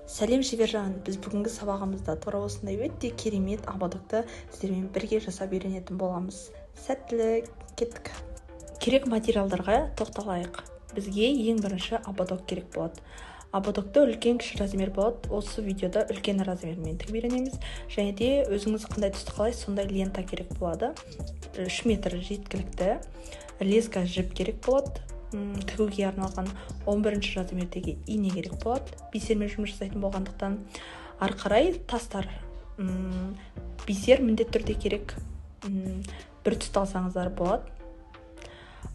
Сәлем шебержан, біз бүгінгі сабағымызда тура осындай өте керемет ободокты сіздермен бірге жасап үйренетін боламыз. Сәттілік, кеттік. Керек материалдарға тоқталайық. Бізге ең бірінші ободок керек болады. Ободокты үлкен кіші размер болады. Осы видеода үлкен размермен тігіп үйренеміз. Және де өзіңіз қандай түсті қалайсыз, сондай лента керек болады. 3 метр жеткілікті. Леска жіп керек болады. Тігуге арналған 11 размердегі ине керек болады. Бисермен жұмыс жасайтын болғандықтан ары қарай тастар. Бисер міндетті түрде керек. Бір түсті алсаңыздар болады.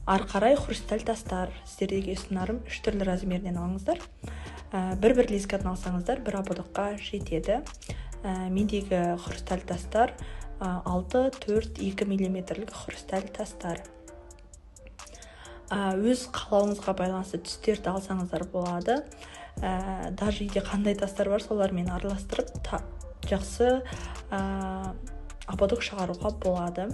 Ары қарай хрусталь тастар. Сіздерге ұсынарым 3 түрлі размерден алыңыздар. Бір лескадан алсаңыздар, бір ободокқа жетеді. Мендегі хрусталь тастар 6-4-2 мм хрусталь тастар. Өз қалауыңызға байланысты түстерді алсаңыздар болады. Даже үйде қандай тастар бар, солармен араластырып жақсы ободок шығаруға болады.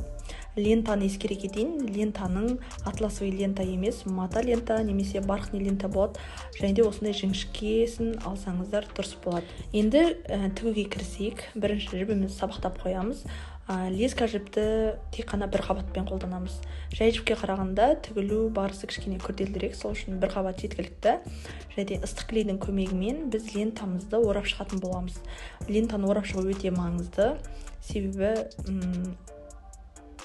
Лентаны ескере кетейін. Лентаның атласовый лента емес, мата лента немесе бархатный лента болады. Және де осындай жіңішкесін алсаңыздар дұрыс болады. Енді тігуге кірісейік. Бірінші жібімізді сабақтап қоямыз. Леска жіпті тек қана бір қабатпен қолданамыз. Жай жіпке қарағанда тігілу барысы кішкене күрделірек, сол үшін бір қабат жеткілікті. Және де ыстық клейдің көмегімен біз лентамызды орап шығатын боламыз. Лентаны орап шығу өте маңызды.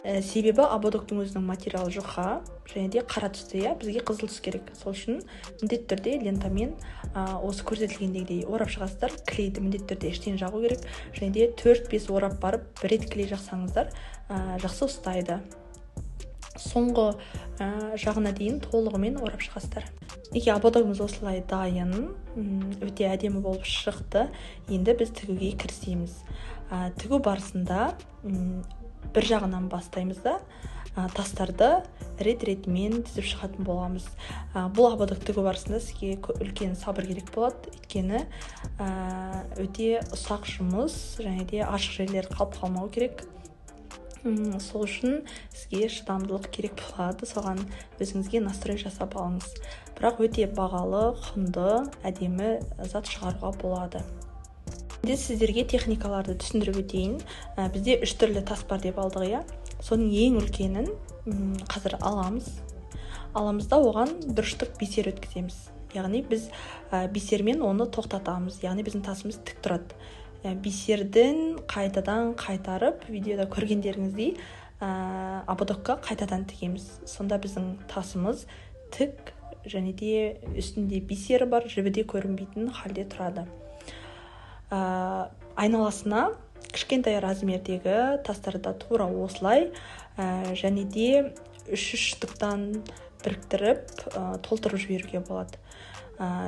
Себебі ободоктың өзінің материалы жұқа және де қара түсті, бізге қызыл түс керек. Сол үшін міндетті түрде лентамен осы көрсетілгендегідей орап шығасыздар. Клейді міндетті түрде іштен жағу керек. Және де 4-5 орап барып, бір рет клей жақсаңыздар, жақсы ұстайды. Соңғы жағына дейін толығымен орап шығасыздар. Ободогымыз осылай дайын, өте әдемі болып шықты. Енді біз тігуге кірісеміз. Тігу барысында бір жағынан бастаймыз да, тастарды рет-ретімен тізіп шығатын боламыз. Бұл ободок тігу барысында сізге үлкен сабыр керек болады. Өйткені өте ұсақ жұмыс және де ашық жерлер қалып қалмау керек. Сол үшін сізге шыдамдылық керек болады. Соған өзіңізге настрой жасап алыңыз. Бірақ өте бағалы, құнды, әдемі зат шығаруға болады. Енді сіздерге техникаларды түсіндіріп өтейін. Бізде 3 түрлі тас бар деп алдық, Соның ең үлкенін қазір аламыз. Аламызда оған бір штук бисер өткіземіз. Яғни біз бисермен оны тоқтатамыз. Яғни біздің тасымыз тік тұрады. Бисерден қайтадан қайтарып, видеода көргендеріңіздей ободокқа қайтадан тігеміз. Сонда біздің тасымыз тік және де үстінде бисері бар, жібі де көрінбейтін халде тұрады. Айналасына кішкентай размердегі тастарды тура осылай және де 3 штуктан біріктіріп толтырып жіберуге болады.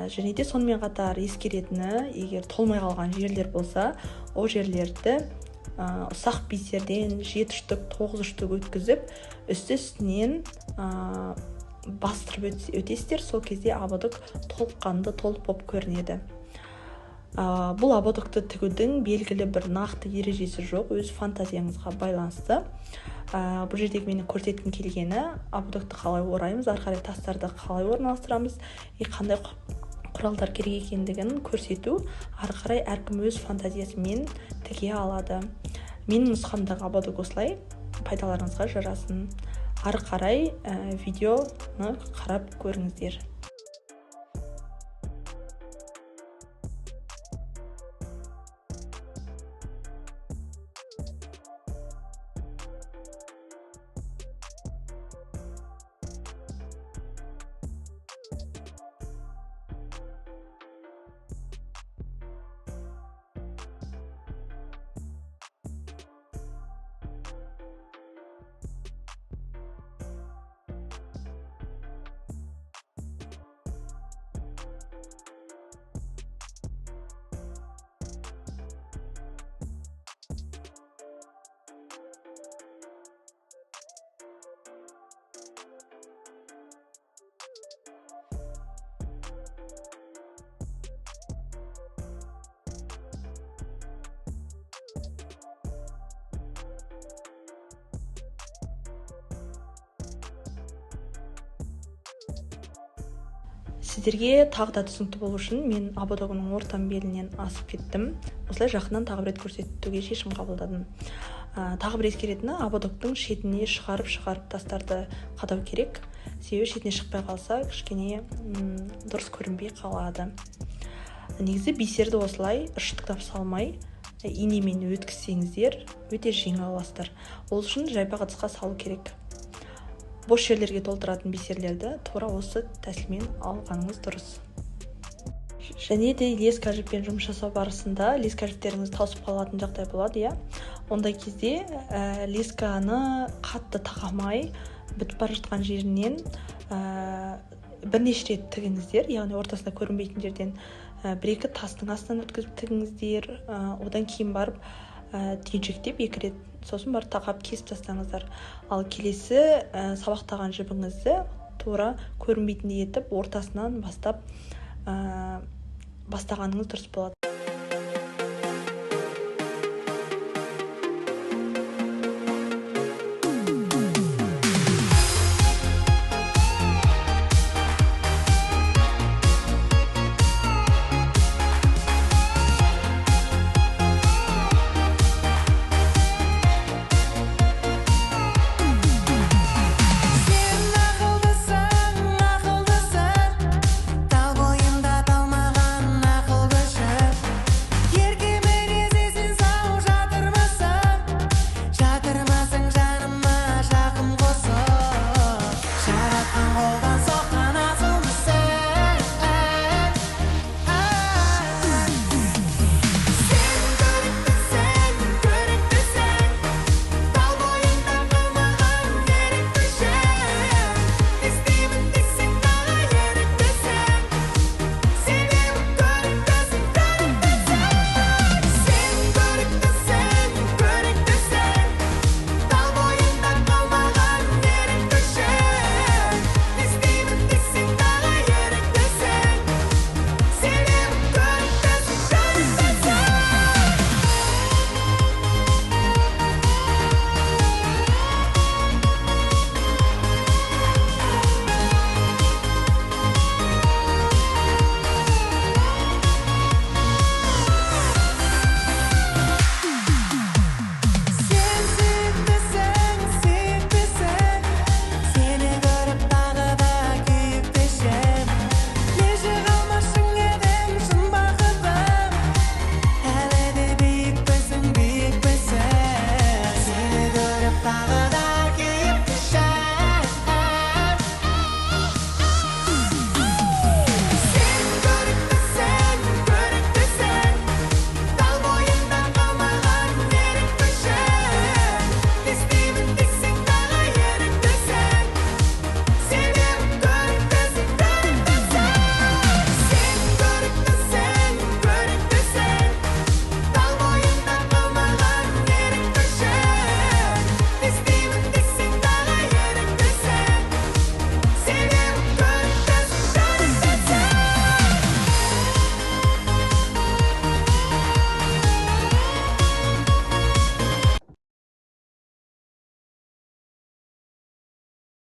Және де сонымен қатар ескеретіні, егер толмай қалған жерлер болса, ол жерлерді ұсақ бисерден 7 штук, 9 штук өткізіп, үсті-үстінен бастырып өтесіздер. Сол кезде ободок толыққанды толық болып көрінеді. Бұл ободокты тігудің белгілі бір нақты ережесі жоқ, өз фантазияңызға байланысты. Бұл жердегі менің көрсеткім келгені, ободокты қалай ораймыз, ары қарай тастарды қалай орналастырамыз, қандай құралдар керек екендігін көрсету. Ары қарай әркім өз фантазиясымен тіге алады. Менің нұсқамдағы ободок осылай, пайдаларыңызға жарасын. Ары қарай видеоны қарап көріңіздер. Сіздерге тағы да түсінікті болу үшін мен ободогының ортан белінен асып кеттім. Осылай жақыннан тағы бір рет көрсетуге шешім қабылдадым. Тағы бір ескеретіні, ободоктың шетіне шығарып тастарды қадау керек. Себебі шетіне шықпай қалса кішкене дұрыс көрінбей қалады. Негізі бисерді осылай ұштықтап салмай инемен өткізсеңіздер өте жеңіл аласыздар. Ол үшін жайпақ ыдысқа салу керек. Бос жерлерге толтыратын бисерлерді тура осы тәсілмен алғаныңыз дұрыс. Және де леска жіппен жұмыс жасау барысында леска жіптеріңіз таусып қалатын жағдай болады, иә. Ондай кезде лесканы қатты тақамай, бітіп бара жатқан жерінен бірнеше рет тігіңіздер, яғни ортасында көрінбейтін жерден бір-екі тастың астынан өткізіп тігіңіздер, одан кейін барып түйіншектеп 2 рет, сосын барып тақап кесіп тастаңыздар. Ал келесі сабақтаған жібіңізді тура көрінбейтіндей етіп ортасынан бастағаныңыз дұрыс болады.